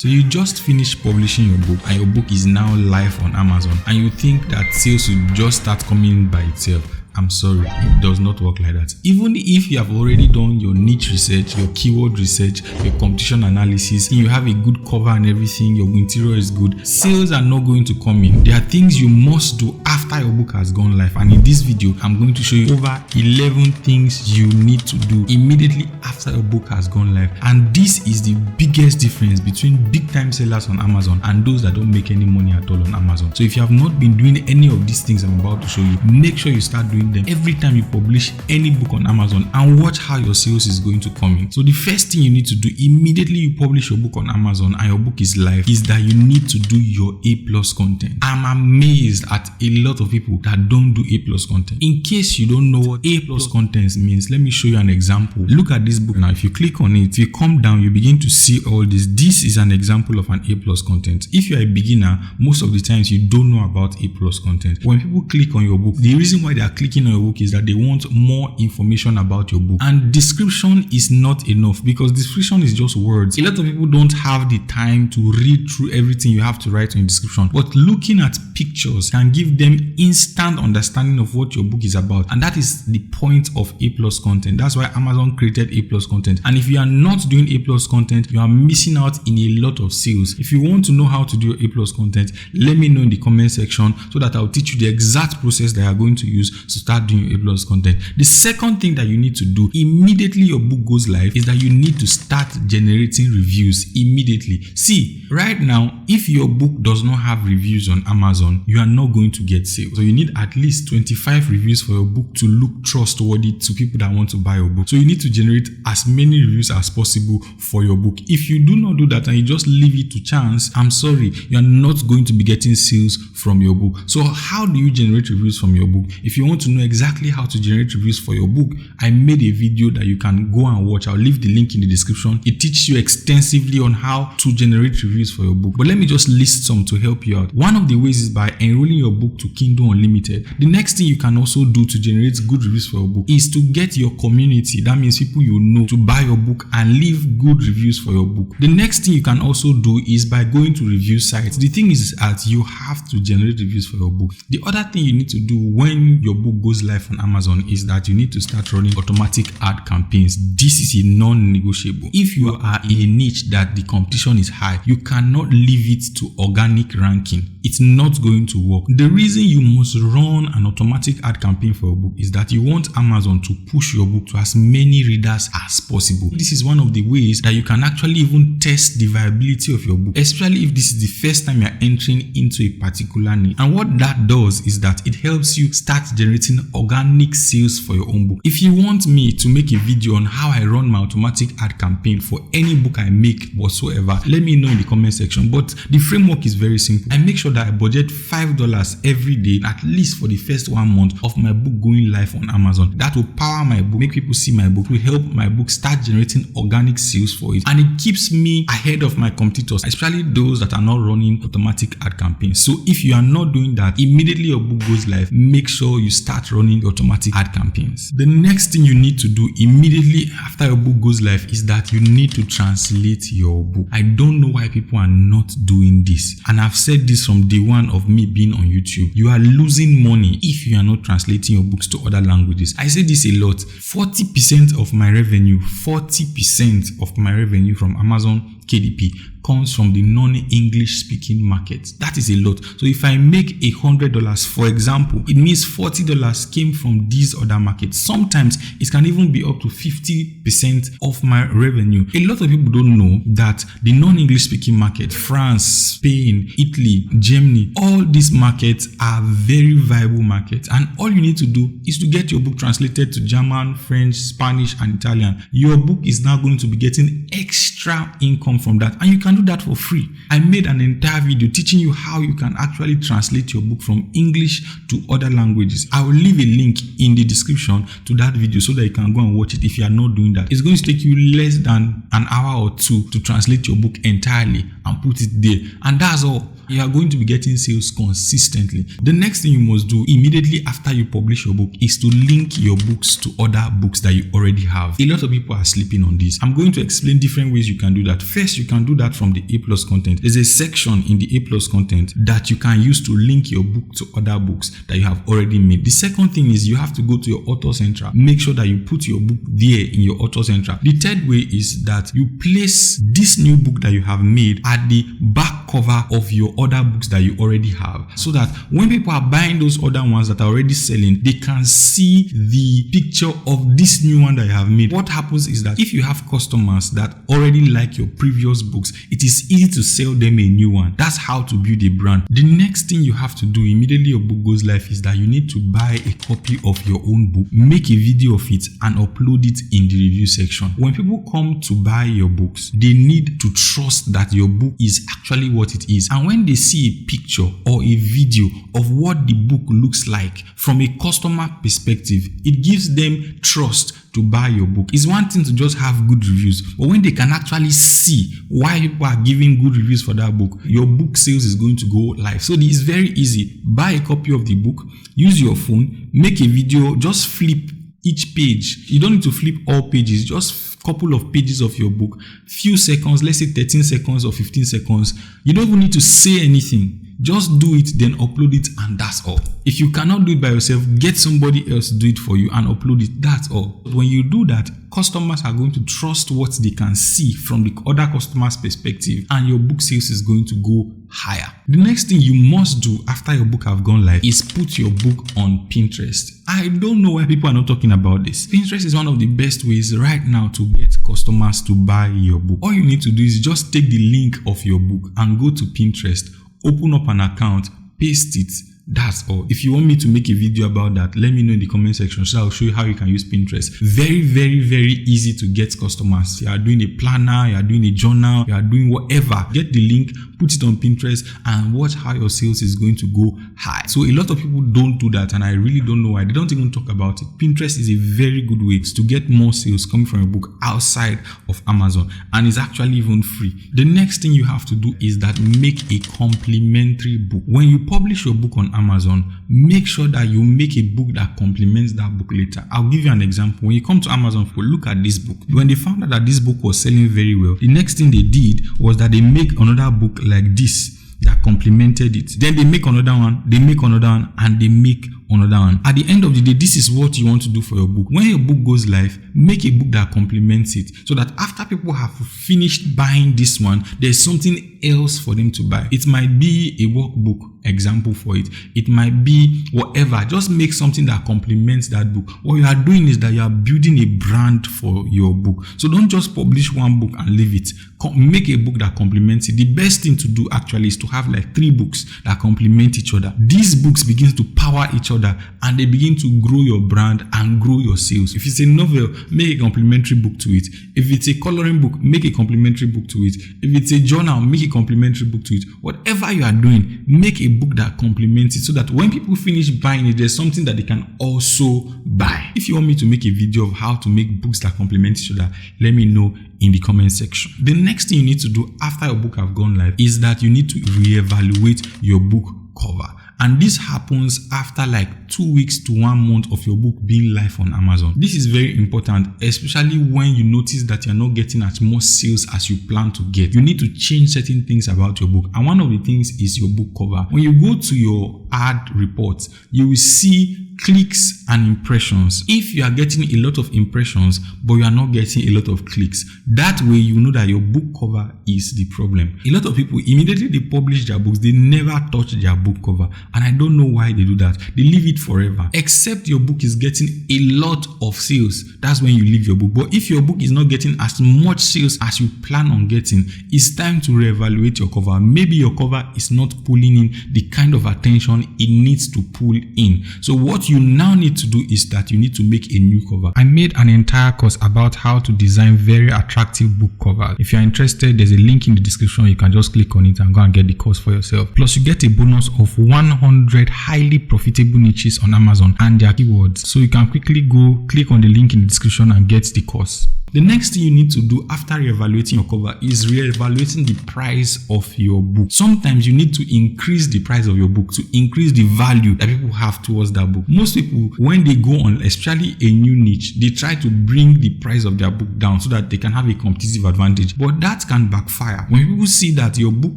So you just finished publishing your book and your book is now live on Amazon, and you think that sales will just start coming by itself. I'm sorry, it does not work like that. Even if you have already done your niche research, your keyword research, your competition analysis, and you have a good cover and everything, your interior is good, sales are not going to come in. There are things you must do after your book has gone live, and in this video I'm going to show you over 11 things you need to do immediately after your book has gone live. And this is the biggest difference between big time sellers on Amazon and those that don't make any money at all on Amazon. So if you have not been doing any of these things I'm about to show you, make sure you start doing them every time you publish any book on Amazon, and watch how your sales is going to come in. So the first thing you need to do immediately you publish your book on Amazon and your book is live is that you need to do your A+ content. I'm amazed at a lot of people that don't do A+ content. In case you don't know what A+ content means, let me show you an example. Look at this book now. If you click on it, if you come down, you begin to see all this. This is an example of an A+ content. If you're a beginner, most of the times you don't know about A+ content. When people click on your book, the reason why they are clicking on your book is that they want more information about your book, and description is not enough because description is just words. A lot of people don't have the time to read through everything you have to write in description, but looking at pictures can give them instant understanding of what your book is about, and that is the point of A+ content. That's why Amazon created A+ content. And if you are not doing A+ content, you are missing out in a lot of sales. If you want to know how to do A+ content, let me know in the comment section so that I'll teach you the exact process that you are going to use to start doing A+ content. The second thing that you need to do immediately your book goes live is that you need to start generating reviews immediately. See, right now, if your book does not have reviews on Amazon, you are not going to get sales. So you need at least 25 reviews for your book to look trustworthy to people that want to buy your book. So you need to generate as many reviews as possible for your book. If you do not do that and you just leave it to chance, I'm sorry, you are not going to be getting sales from your book. So how do you generate reviews from your book? If you want to know exactly how to generate reviews for your book, I made a video that you can go and watch. I'll leave the link in the description. It teaches you extensively on how to generate reviews for your book. But let me just list some to help you out. One of the ways is by enrolling your book to Kindle Unlimited. The next thing you can also do to generate good reviews for your book is to get your community, that means people you know, to buy your book and leave good reviews for your book. The next thing you can also do is by going to review sites. The thing is that you have to generate reviews for your book. The other thing you need to do when your book goes live on Amazon is that you need to start running automatic ad campaigns. This is a non-negotiable. If you are in a niche that the competition is high, you cannot leave it to organic ranking. It's not going to work. The reason you must run an automatic ad campaign for your book is that you want Amazon to push your book to as many readers as possible. This is one of the ways that you can actually even test the viability of your book, especially if this is the first time you're entering into a particular niche. And what that does is that it helps you start generating organic sales for your own book. If you want me to make a video on how I run my automatic ad campaign for any book I make whatsoever, let me know in the comment section. But the framework is very simple. I make sure that I budget $5 every day, at least for the first 1 month of my book going live on Amazon. That will power my book, make people see my book, will help my book start generating organic sales for it, and it keeps me ahead of my competitors, especially those that are not running automatic ad campaigns. So if you are not doing that, immediately your book goes live, make sure you start running automatic ad campaigns. The next thing you need to do immediately after your book goes live is that you need to translate your book. I don't know why people are not doing this, and I've said this from day one of me being on YouTube. You are losing money if you are not translating your books to other languages. I say this a lot. 40% of my revenue, 40% of my revenue from Amazon KDP comes from the non-English speaking market. That is a lot. So if I make $100, for example, it means $40 came from these other markets. Sometimes it can even be up to 50% of my revenue. A lot of people don't know that the non-English speaking market, France, Spain, Italy, Germany, all these markets are very viable markets, and all you need to do is to get your book translated to German, French, Spanish, and Italian. Your book is now going to be getting extra income from that, and you can do that for free. I made an entire video teaching you how you can actually translate your book from English to other languages. I will leave a link in the description to that video so that you can go and watch it if you are not doing that. It's going to take you less than an hour or two to translate your book entirely and put it there, and that's all. you are going to be getting sales consistently. The next thing you must do immediately after you publish your book is to link your books to other books that you already have. A lot of people are sleeping on this. I'm going to explain different ways you can do that. First, you can do that from the A+ content. There's a section in the A+ content that you can use to link your book to other books that you have already made. The second thing is you have to go to your Author Central. Make sure that you put your book there in your Author Central. The third way is that you place this new book that you have made at the back cover of your other books that you already have, so that when people are buying those other ones that are already selling, they can see the picture of this new one that you have made. What happens is that if you have customers that already like your previous books, it is easy to sell them a new one. That's how to build a brand. The next thing you have to do immediately your book goes live is that you need to buy a copy of your own book, make a video of it, and upload it in the review section. When people come to buy your books, they need to trust that your book is actually what it is. And when they see a picture or a video of what the book looks like from a customer perspective, it gives them trust to buy your book. It's one thing to just have good reviews, but when they can actually see why people are giving good reviews for that book, your book sales is going to go live. So it's very easy. Buy a copy of the book, use your phone, make a video, just flip each page. You don't need to flip all pages, just couple of pages of your book, few seconds, let's say 13 seconds or 15 seconds. You don't even need to say anything. Just do it, then upload it, and that's all. If you cannot do it by yourself, get somebody else to do it for you and upload it. That's all. When you do that, customers are going to trust what they can see from the other customer's perspective, and your book sales is going to go higher. The next thing you must do after your book have gone live is put your book on Pinterest. I don't know why people are not talking about this. Pinterest is one of the best ways right now to get customers to buy your book. All you need to do is just take the link of your book and go to Pinterest, open up an account, paste it. That's all. If you want me to make a video about that, let me know in the comment section, so I'll show you how you can use Pinterest. Very, very, very easy to get customers. You are doing a planner, you are doing a journal, you are doing whatever. Get the link, put it on Pinterest, and watch how your sales is going to go high. So a lot of people don't do that, and I really don't know why. They don't even talk about it. Pinterest is a very good way to get more sales coming from a book outside of Amazon, and it's actually even free. The next thing you have to do is that make a complimentary book. When you publish your book on Amazon, make sure that you make a book that complements that book later. I'll give you an example. When you come to Amazon, look at this book. When they found out that this book was selling very well, the next thing they did was that they make another book like this that complemented it. Then they make another one, they make another one, and they make another one. At the end of the day, this is what you want to do for your book. When your book goes live, make a book that complements it, so that after people have finished buying this one, there's something else for them to buy. It might be a workbook example for it. It might be whatever. Just make something that complements that book. What you are doing is that you are building a brand for your book. So don't just publish one book and leave it. Make a book that complements it. The best thing to do actually is to have like 3 books that complement each other. These books begin to power each other, and they begin to grow your brand and grow your sales. If it's a novel, make a complementary book to it. If it's a coloring book, make a complementary book to it. If it's a journal, make a complementary book to it. Whatever you are doing, make a book that complements it, so that when people finish buying it, there's something that they can also buy. If you want me to make a video of how to make books that complement each other, let me know in the comment section. The next thing you need to do after your book have gone live is that you need to reevaluate your book cover. And this happens after like 2 weeks to 1 month of your book being live on Amazon. This is very important, especially when you notice that you're not getting as much sales as you plan to get. You need to change certain things about your book. And one of the things is your book cover. When you go to your ad reports, you will see clicks and impressions. If you are getting a lot of impressions but you are not getting a lot of clicks, that way you know that your book cover is the problem. A lot of people, immediately they publish their books, they never touch their book cover, and I don't know why they do that. They leave it forever. Except your book is getting a lot of sales, that's when you leave your book. But if your book is not getting as much sales as you plan on getting, it's time to reevaluate your cover. Maybe your cover is not pulling in the kind of attention it needs to pull in. So what you now need to do is that you need to make a new cover. I made an entire course about how to design very attractive book covers. If you're interested, there's a link in the description. You can just click on it and go and get the course for yourself. Plus, you get a bonus of 100 highly profitable niches on Amazon and their keywords. So you can quickly go click on the link in the description and get the course. The next thing you need to do after reevaluating your cover is reevaluating the price of your book. Sometimes you need to increase the price of your book to increase the value that people have towards that book. Most people, when they go on, especially a new niche, they try to bring the price of their book down so that they can have a competitive advantage. But that can backfire. When people see that your book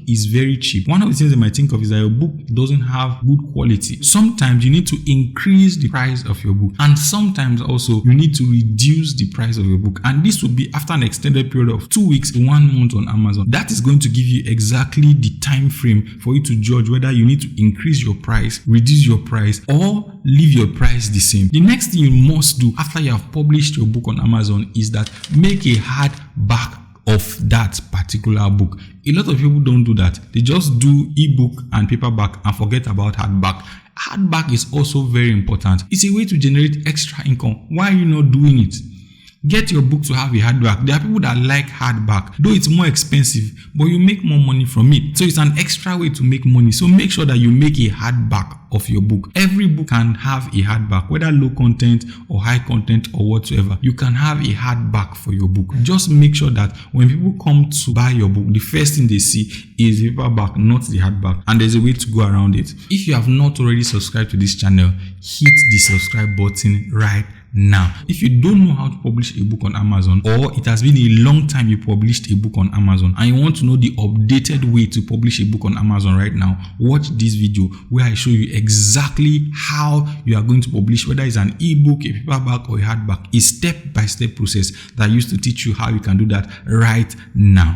is very cheap, one of the things they might think of is that your book doesn't have good quality. Sometimes you need to increase the price of your book, and sometimes also you need to reduce the price of your book, and this will be after an extended period of 2 weeks, 1 month on Amazon. That is going to give you exactly the time frame for you to judge whether you need to increase your price, reduce your price, or leave your price the same. The next thing you must do after you have published your book on Amazon is that make a hardback of that particular book. A lot of people don't do that. They just do ebook and paperback and forget about hardback. Hardback is also very important. It's a way to generate extra income. Why are you not doing it? Get your book to have a hardback. There are people that like hardback, though it's more expensive, but you make more money from it. So it's an extra way to make money. So make sure that you make a hardback of your book. Every book can have a hardback, whether low content or high content or whatsoever. You can have a hardback for your book. Just make sure that when people come to buy your book, the first thing they see is the paperback, not the hardback. And there's a way to go around it. If you have not already subscribed to this channel, hit the subscribe button right now. If you don't know how to publish a book on Amazon, or it has been a long time you published a book on Amazon and you want to know the updated way to publish a book on Amazon right now, watch this video where I show you exactly how you are going to publish, whether it's an ebook, a paperback, or a hardback. A step-by-step process that I used to teach you how you can do that right now.